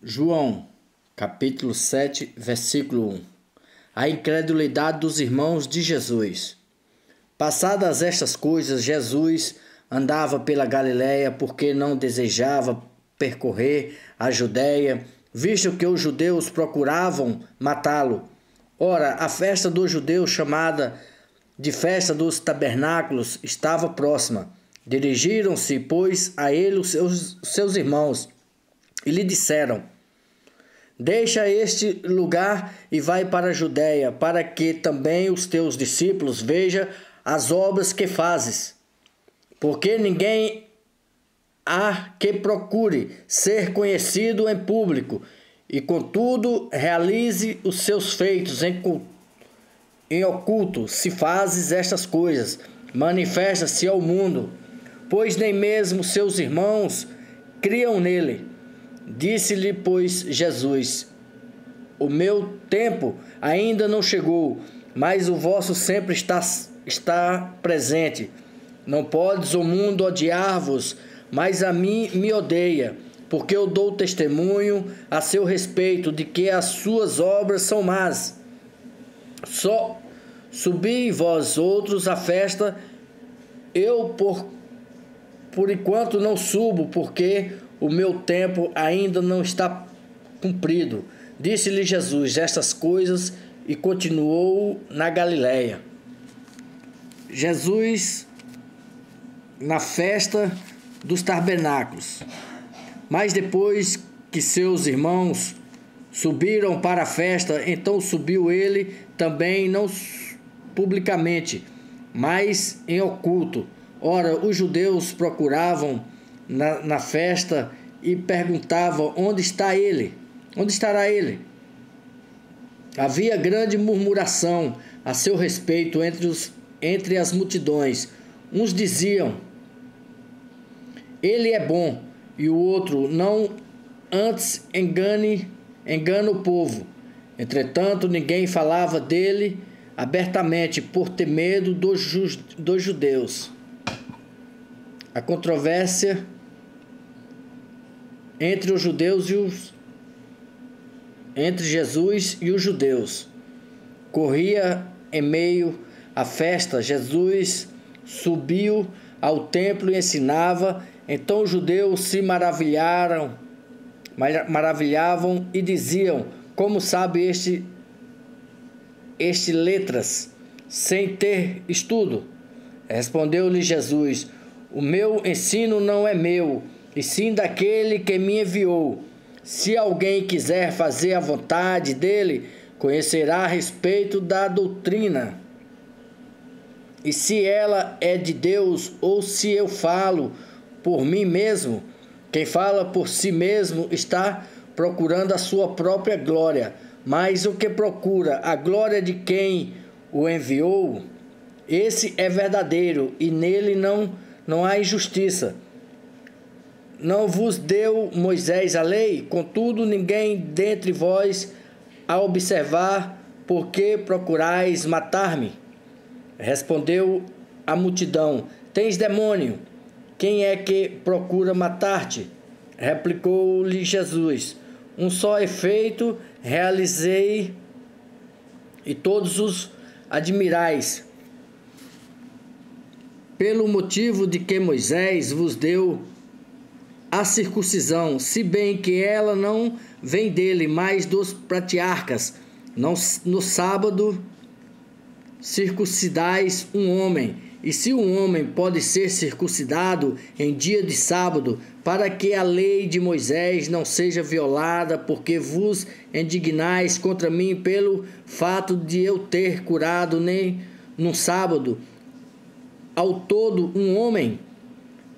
João, capítulo 7, versículo 1. A incredulidade dos irmãos de Jesus. Passadas estas coisas, Jesus andava pela Galiléia, porque não desejava percorrer a Judéia, visto que os judeus procuravam matá-lo. Ora, a festa dos judeus, chamada de festa dos tabernáculos, estava próxima. Dirigiram-se, pois, a ele os seus irmãos, e lhe disseram: deixa este lugar e vai para a Judéia, para que também os teus discípulos vejam as obras que fazes. Porque ninguém há que procure ser conhecido em público, e contudo realize os seus feitos em oculto. Se fazes estas coisas, manifesta-se ao mundo, pois nem mesmo seus irmãos criam nele. Disse-lhe, pois, Jesus: o meu tempo ainda não chegou, mas o vosso sempre está presente. Não podes o mundo odiar-vos, mas a mim me odeia, porque eu dou testemunho a seu respeito de que as suas obras são más. Só subi vós outros à festa, eu por enquanto não subo, porque o meu tempo ainda não está cumprido. Disse-lhe Jesus estas coisas e continuou na Galiléia. Jesus na festa dos tabernáculos. Mas depois que seus irmãos subiram para a festa, então subiu ele também, não publicamente, mas em oculto. Ora, os judeus procuravam na festa e perguntavam: onde está ele? Onde estará ele? Havia grande murmuração a seu respeito entre as multidões. Uns diziam: ele é bom, e o outro: não, antes engana o povo. Entretanto, ninguém falava dele abertamente, por ter medo dos judeus. A controvérsia entre os judeus entre Jesus e os judeus corria em meio à festa. Jesus subiu ao templo e ensinava. Então os judeus se maravilhavam e diziam: como sabe este letras, sem ter estudo? Respondeu-lhe Jesus: o meu ensino não é meu, e sim daquele que me enviou. Se alguém quiser fazer a vontade dele, conhecerá a respeito da doutrina, e se ela é de Deus, ou se eu falo por mim mesmo. Quem fala por si mesmo está procurando a sua própria glória, mas o que procura a glória de quem o enviou, esse é verdadeiro, e nele não há injustiça. Não vos deu Moisés a lei? Contudo, ninguém dentre vós a observar, porque procurais matar-me. Respondeu a multidão: tens demônio? Quem é que procura matar-te? Replicou-lhe Jesus: um só efeito realizei, e todos os admirais. Pelo motivo de que Moisés vos deu a circuncisão, se bem que ela não vem dele, mas dos patriarcas. No sábado circuncidais um homem. E se um homem pode ser circuncidado em dia de sábado, para que a lei de Moisés não seja violada, porque vos indignais contra mim pelo fato de eu ter curado nem no sábado ao todo um homem?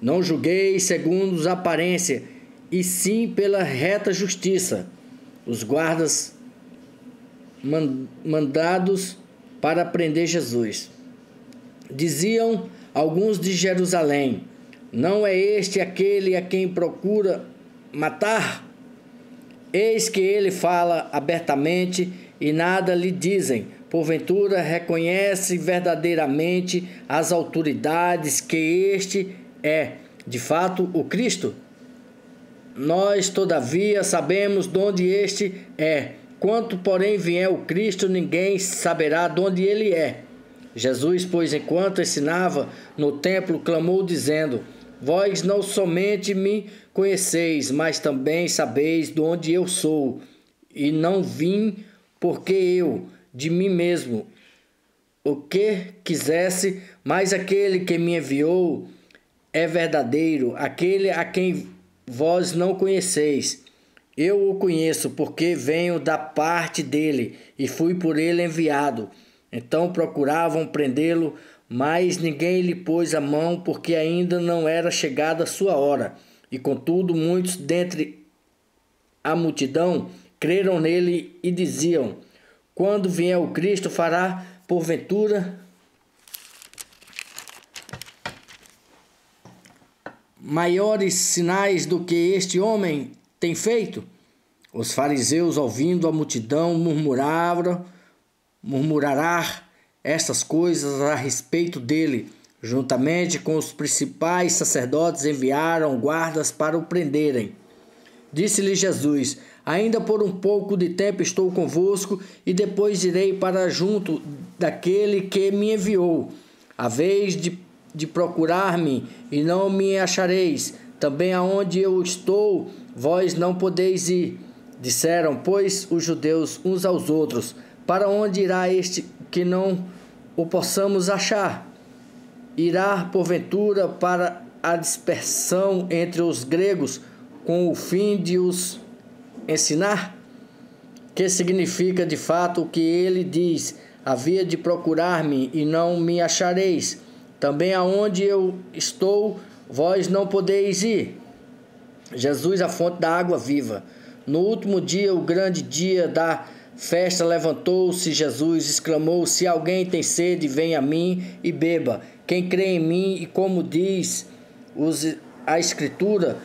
Não julguei segundo a aparência, e sim pela reta justiça. Os guardas mandados para prender Jesus. Diziam alguns de Jerusalém: não é este aquele a quem procura matar? Eis que ele fala abertamente e nada lhe dizem. Porventura reconhece verdadeiramente as autoridades que este é, de fato, o Cristo? Nós, todavia, sabemos de onde este é. Quanto, porém, vier o Cristo, ninguém saberá de onde ele é. Jesus, pois, enquanto ensinava no templo, clamou, dizendo: Vós não somente me conheceis, mas também sabeis de onde eu sou. E não vim porque eu, de mim mesmo, o que quisesse, mas aquele que me enviou é verdadeiro, aquele a quem vós não conheceis. Eu o conheço, porque venho da parte dele e fui por ele enviado. Então procuravam prendê-lo, mas ninguém lhe pôs a mão, porque ainda não era chegada a sua hora. E contudo, muitos dentre a multidão creram nele e diziam: Quando vier o Cristo, fará porventura maiores sinais do que este homem tem feito? Os fariseus, ouvindo a multidão, murmurar estas coisas a respeito dele. Juntamente com os principais sacerdotes, enviaram guardas para o prenderem. Disse-lhe Jesus: Ainda por um pouco de tempo estou convosco, e depois irei para junto daquele que me enviou. A vez de procurar-me, e não me achareis. Também aonde eu estou, vós não podeis ir. Disseram, pois, os judeus uns aos outros: Para onde irá este que não o possamos achar? Irá, porventura, para a dispersão entre os gregos, com o fim de os ensinar? Que significa de fato o que ele diz: Havia de procurar-me e não me achareis. Também aonde eu estou, vós não podeis ir. Jesus, a fonte da água viva. No último dia, o grande dia da festa, levantou-se Jesus, exclamou: Se alguém tem sede, venha a mim e beba. Quem crê em mim, e como diz a Escritura,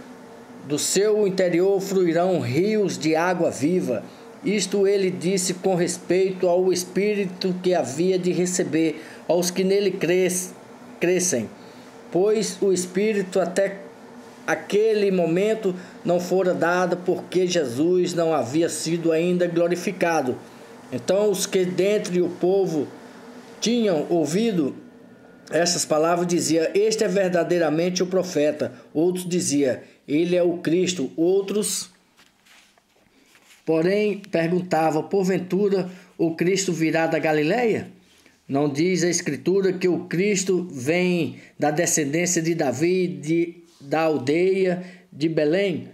do seu interior fluirão rios de água viva. Isto ele disse com respeito ao Espírito que havia de receber aos que nele crescem, pois o Espírito até aquele momento não fora dado, porque Jesus não havia sido ainda glorificado. Então os que dentre o povo tinham ouvido essas palavras diziam: Este é verdadeiramente o profeta. Outros diziam: Ele é o Cristo. Outros, porém, perguntavam: Porventura o Cristo virá da Galileia? Não diz a Escritura que o Cristo vem da descendência de Davi, da aldeia de Belém,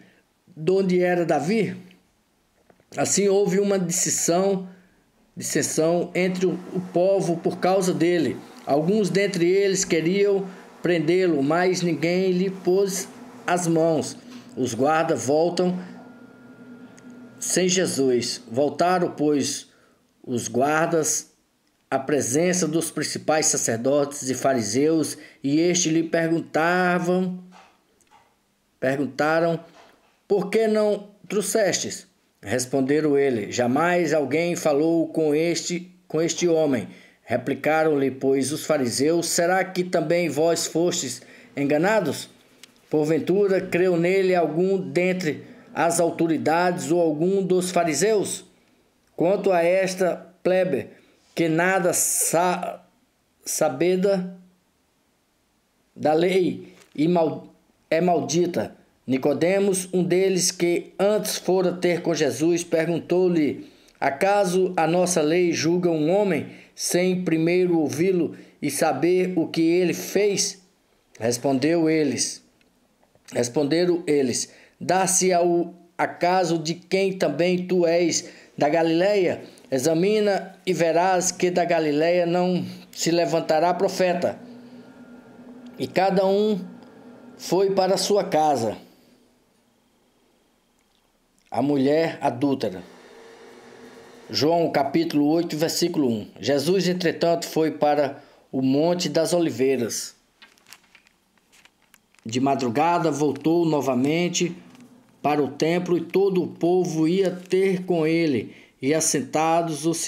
de onde era Davi? Assim houve uma dissensão entre o povo por causa dele. Alguns dentre eles queriam prendê-lo, mas ninguém lhe pôs as mãos. Os guardas voltam sem Jesus. Voltaram, pois, os guardas à presença dos principais sacerdotes e fariseus, e estes lhe perguntaram: Por que não trouxestes? Responderam ele: Jamais alguém falou com este homem. Replicaram-lhe, pois, os fariseus: Será que também vós fostes enganados? Porventura creu nele algum dentre as autoridades ou algum dos fariseus? Quanto a esta plebe, que nada sabeda da lei e é maldita. Nicodemos, um deles que antes fora ter com Jesus, perguntou-lhe: Acaso a nossa lei julga um homem sem primeiro ouvi-lo e saber o que ele fez? Responderam eles: Dá-se ao acaso de quem também tu és da Galileia? Examina e verás que da Galileia não se levantará profeta. E cada um foi para sua casa. A mulher adúltera. João capítulo 8, versículo 1. Jesus, entretanto, foi para o Monte das Oliveiras. De madrugada voltou novamente para o templo, e todo o povo ia ter com ele, e assentados os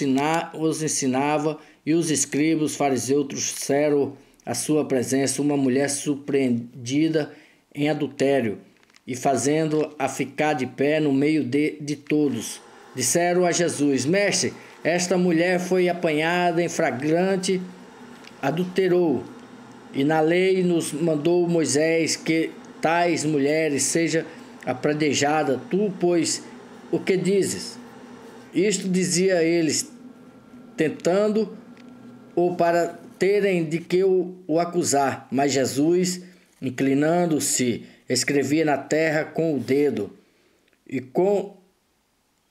ensinava, e os escribas, os fariseus, trouxeram à sua presença uma mulher surpreendida em adultério. e fazendo-a ficar de pé no meio de todos. Disseram a Jesus: Mestre, esta mulher foi apanhada em flagrante adulterou, e na lei nos mandou Moisés que tais mulheres sejam apedrejadas. Tu, pois, o que dizes? Isto dizia eles, tentando-o para terem de que o acusar. Mas Jesus, inclinando-se, escrevia na terra com o dedo. E com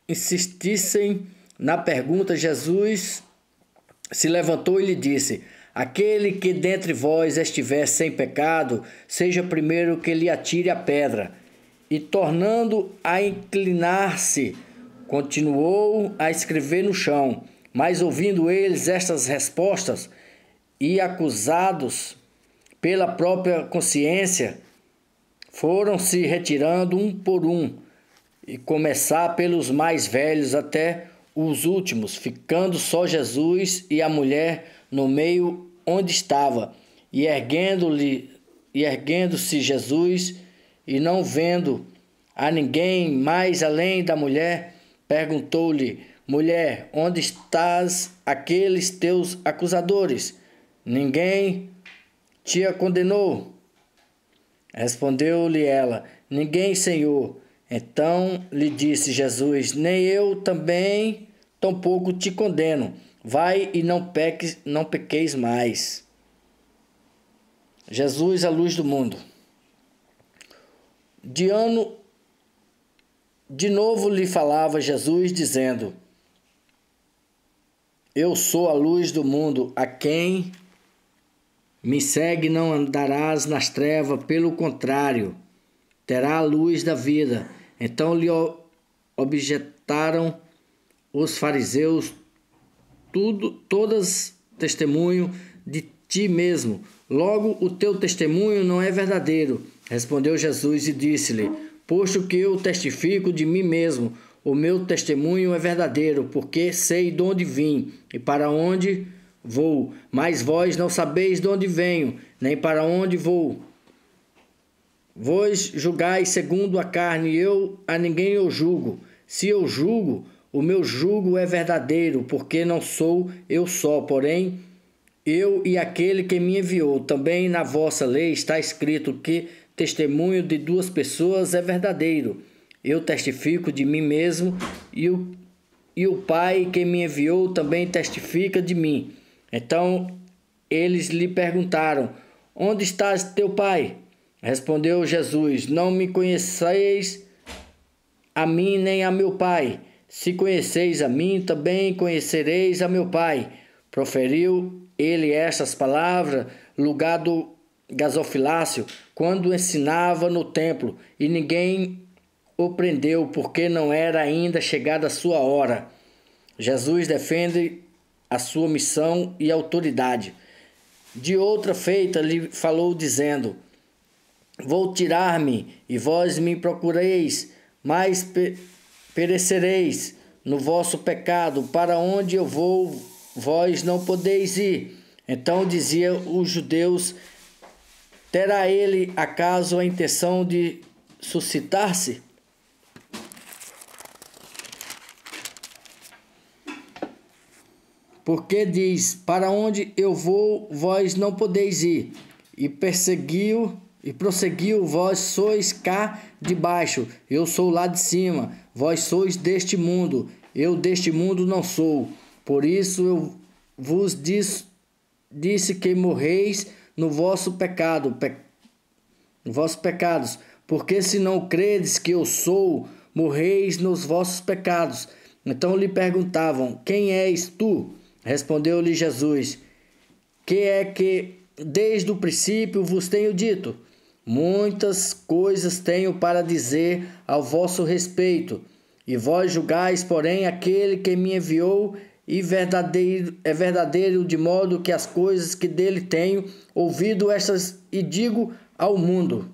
insistissem na pergunta, Jesus se levantou e lhe disse: Aquele que dentre vós estiver sem pecado, seja primeiro que lhe atire a pedra. E tornando a inclinar-se, continuou a escrever no chão. Mas ouvindo eles estas respostas e acusados pela própria consciência, foram se retirando um por um, e começar pelos mais velhos até os últimos, ficando só Jesus e a mulher no meio onde estava. E erguendo-se Jesus, e não vendo a ninguém mais além da mulher, perguntou-lhe: Mulher, onde estás aqueles teus acusadores? Ninguém te condenou? Respondeu-lhe ela: Ninguém, Senhor. Então lhe disse Jesus: Nem eu também, tampouco te condeno. Vai e não pequeis mais. Jesus, a luz do mundo. De novo lhe falava Jesus, dizendo: Eu sou a luz do mundo. A quem me segue não andarás nas trevas, pelo contrário, terá a luz da vida. Então lhe objetaram os fariseus: Todas testemunho de ti mesmo. Logo, o teu testemunho não é verdadeiro. Respondeu Jesus e disse-lhe: Posto que eu testifico de mim mesmo, o meu testemunho é verdadeiro, porque sei de onde vim e para onde vou. Mas vós não sabeis de onde venho, nem para onde vou. Vós julgais segundo a carne, eu a ninguém eu julgo. Se eu julgo, o meu jugo é verdadeiro, porque não sou eu só, porém eu e aquele que me enviou. Também na vossa lei está escrito que testemunho de duas pessoas é verdadeiro. Eu testifico de mim mesmo, e o Pai que me enviou também testifica de mim. Então eles lhe perguntaram: Onde está teu Pai? Respondeu Jesus: Não me conheceis a mim nem a meu Pai. Se conheceis a mim, também conhecereis a meu Pai. Proferiu ele estas palavras, lugar do gasofilácio, quando ensinava no templo, e ninguém o prendeu, porque não era ainda chegada a sua hora. Jesus defende a sua missão e autoridade. De outra feita lhe falou, dizendo: Vou tirar-me, e vós me procureis, mas perecereis no vosso pecado. Para onde eu vou, vós não podeis ir. Então dizia os judeus: Terá ele acaso a intenção de suscitar-se? Porque diz: Para onde eu vou, vós não podeis ir. E prosseguiu: Vós sois cá de baixo, eu sou lá de cima. Vós sois deste mundo, eu deste mundo não sou. Por isso eu vos disse que morreis no vosso pecado, nos vossos pecados. Porque se não credes que eu sou, morreis nos vossos pecados. Então lhe perguntavam: Quem és tu? Respondeu-lhe Jesus: Que é que desde o princípio vos tenho dito? Muitas coisas tenho para dizer ao vosso respeito, e vós julgais, porém, aquele que me enviou é verdadeiro, de modo que as coisas que dele tenho ouvido, estas e digo ao mundo.